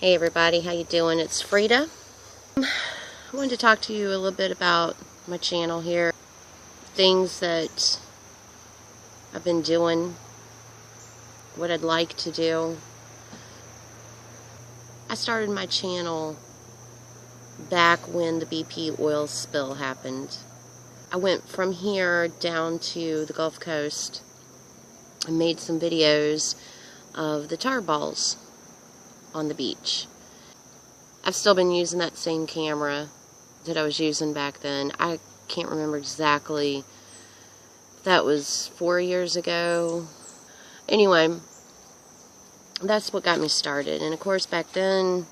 Hey everybody, how you doing? It's Freda. I wanted to talk to you a little bit about my channel here. Things that I've been doing, what I'd like to do. I started my channel back when the BP oil spill happened. I went from here down to the Gulf Coast and made some videos of the tar balls on the beach. I've still been using that same camera that I was using back then. I can't remember exactly. That was 4 years ago. Anyway, that's what got me started. And of course, back then,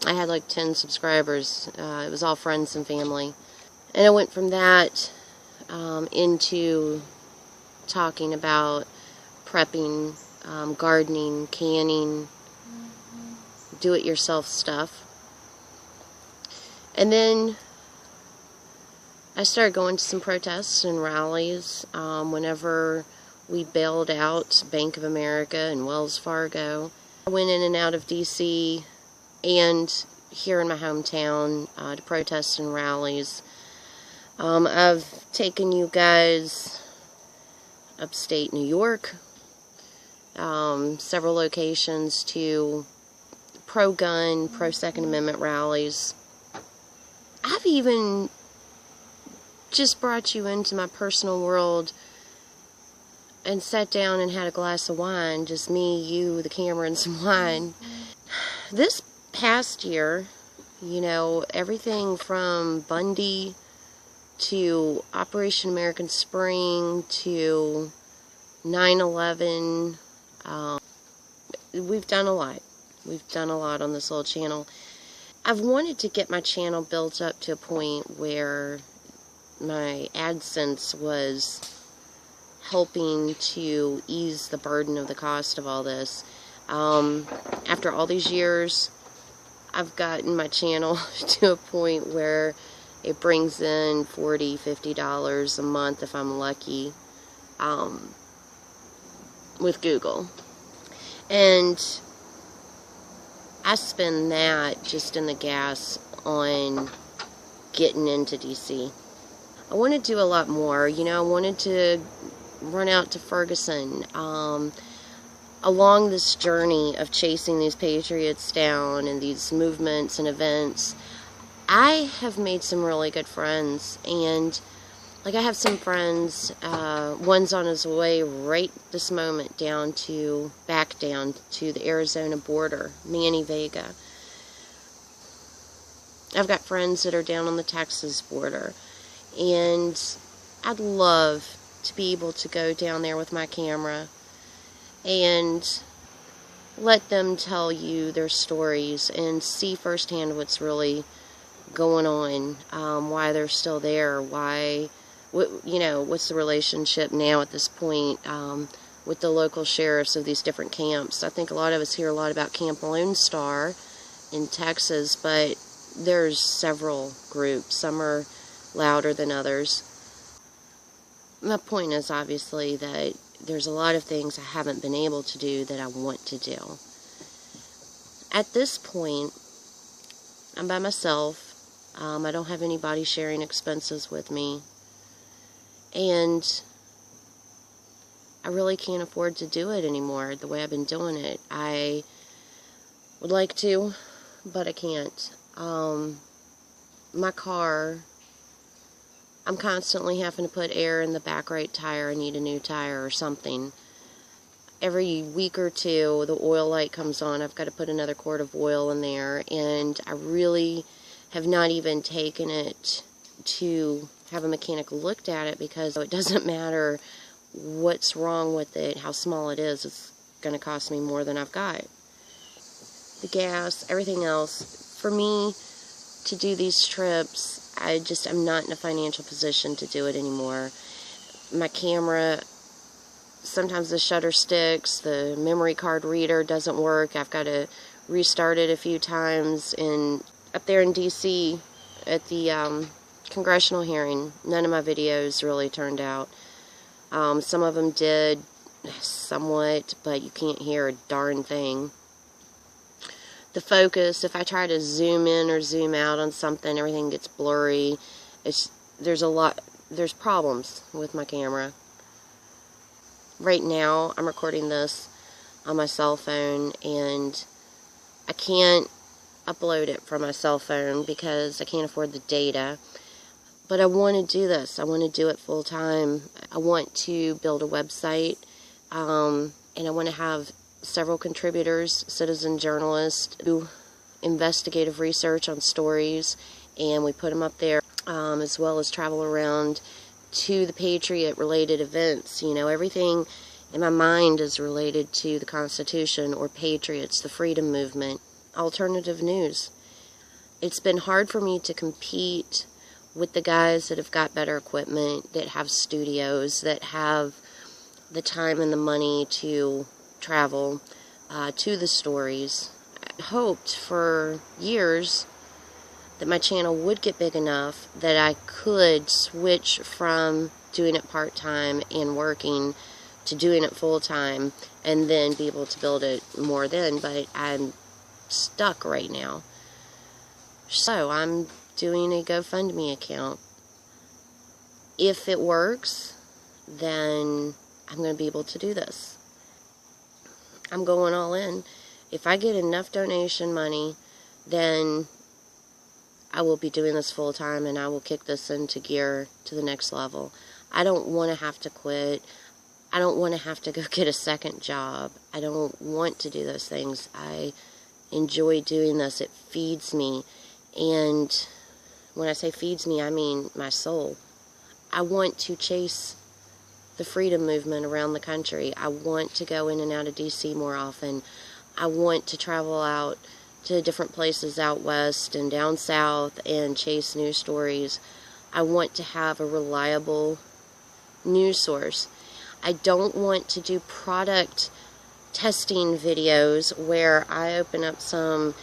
I had like 10 subscribers. It was all friends and family. And I went from that into talking about prepping, gardening, canning, do-it-yourself stuff. And then I started going to some protests and rallies whenever we bailed out Bank of America and Wells Fargo. I went in and out of D.C. and here in my hometown to protests and rallies. I've taken you guys upstate New York, several locations to pro-gun, pro-Second Amendment rallies. I've even just brought you into my personal world and sat down and had a glass of wine, just me, you, the camera, and some wine. This past year, you know, everything from Bundy to Operation American Spring to 9/11, we've done a lot. We've done a lot on this little channel. I've wanted to get my channel built up to a point where my AdSense was helping to ease the burden of the cost of all this. After all these years, I've gotten my channel to a point where it brings in $40, $50 a month if I'm lucky, with Google. And I spend that just in the gas on getting into DC. I want to do a lot more. You know, I wanted to run out to Ferguson. Along this journey of chasing these patriots down and these movements and events, I have made some really good friends. And like, I have some friends, one's on his way right this moment back down to the Arizona border, Manny Vega. I've got friends that are down on the Texas border, and I'd love to be able to go down there with my camera and let them tell you their stories and see firsthand what's really going on, why they're still there, what's the relationship now at this point with the local sheriffs of these different camps. I think a lot of us hear a lot about Camp Lone Star in Texas, but there's several groups. Some are louder than others. My point is obviously that there's a lot of things I haven't been able to do that I want to do. At this point, I'm by myself. I don't have anybody sharing expenses with me. And I really can't afford to do it anymore the way I've been doing it. I would like to, but I can't. My car, I'm constantly having to put air in the back right tire. I need a new tire or something. Every week or two, the oil light comes on. I've got to put another quart of oil in there. And I really have not even taken it to have a mechanic looked at it, because it doesn't matter what's wrong with it, how small it is, it's going to cost me more than I've got. The gas, everything else. For me to do these trips, I'm not in a financial position to do it anymore. My camera, sometimes the shutter sticks, the memory card reader doesn't work. I've got to restart it a few times. And up there in DC at the congressional hearing, none of my videos really turned out. Some of them did somewhat, but you can't hear a darn thing. the focus, if I try to zoom in or zoom out on something, everything gets blurry. There's problems with my camera. Right now, I'm recording this on my cell phone, and I can't upload it from my cell phone because I can't afford the data. But I want to do this. I want to do it full time. I want to build a website, and I want to have several contributors, citizen journalists, do investigative research on stories, and we put them up there, as well as travel around to the Patriot-related events. You know, everything in my mind is related to the Constitution or Patriots, the freedom movement, alternative news. It's been hard for me to compete with the guys that have got better equipment, that have studios, that have the time and the money to travel to the stories. I hoped for years that my channel would get big enough that I could switch from doing it part-time and working to doing it full-time, and then be able to build it more then, but I'm stuck right now. So I'm doing a GoFundMe account. If it works, then I'm going to be able to do this. I'm going all in. If I get enough donation money, then I will be doing this full time, and I will kick this into gear to the next level. I don't want to have to quit. I don't want to have to go get a second job. I don't want to do those things. I enjoy doing this. It feeds me. And when I say feeds me, I mean my soul. I want to chase the freedom movement around the country. I want to go in and out of D.C. more often. I want to travel out to different places out west and down south and chase news stories. I want to have a reliable news source. I don't want to do product testing videos where I open up some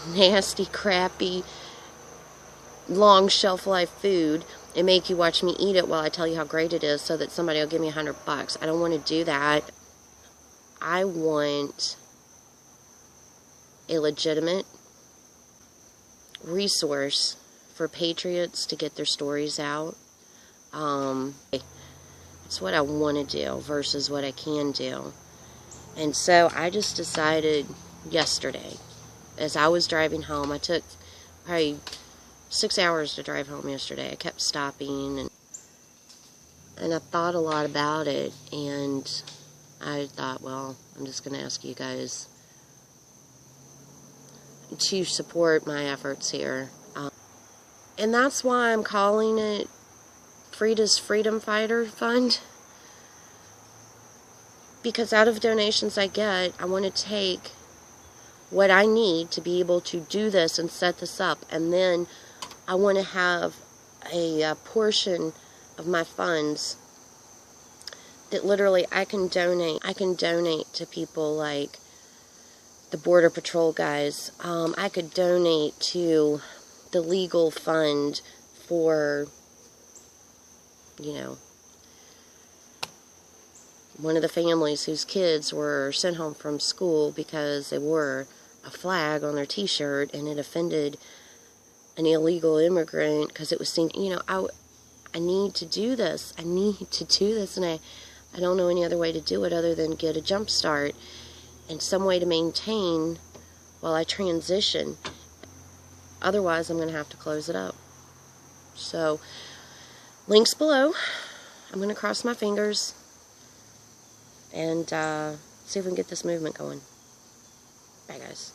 nasty, crappy, long shelf life food and make you watch me eat it while I tell you how great it is so that somebody will give me $100. I don't want to do that. I want a legitimate resource for patriots to get their stories out. It's what I want to do versus what I can do. And so I just decided yesterday, as I was driving home, I took probably 6 hours to drive home yesterday. I kept stopping, and I thought a lot about it, and I thought, well, I'm just going to ask you guys to support my efforts here. And that's why I'm calling it Freda's Freedom Fighter Fund. Because out of donations I get, I want to take what I need to be able to do this and set this up. And then I want to have a portion of my funds that literally I can donate. I can donate to people like the Border Patrol guys. I could donate to the legal fund for, you know, one of the families whose kids were sent home from school because they wore a flag on their t-shirt and it offended an illegal immigrant because it was seen, you know, I need to do this. I need to do this, and I don't know any other way to do it other than get a jump start and some way to maintain while I transition. Otherwise, I'm going to have to close it up. So, links below. I'm going to cross my fingers and see if we can get this movement going. Bye, guys.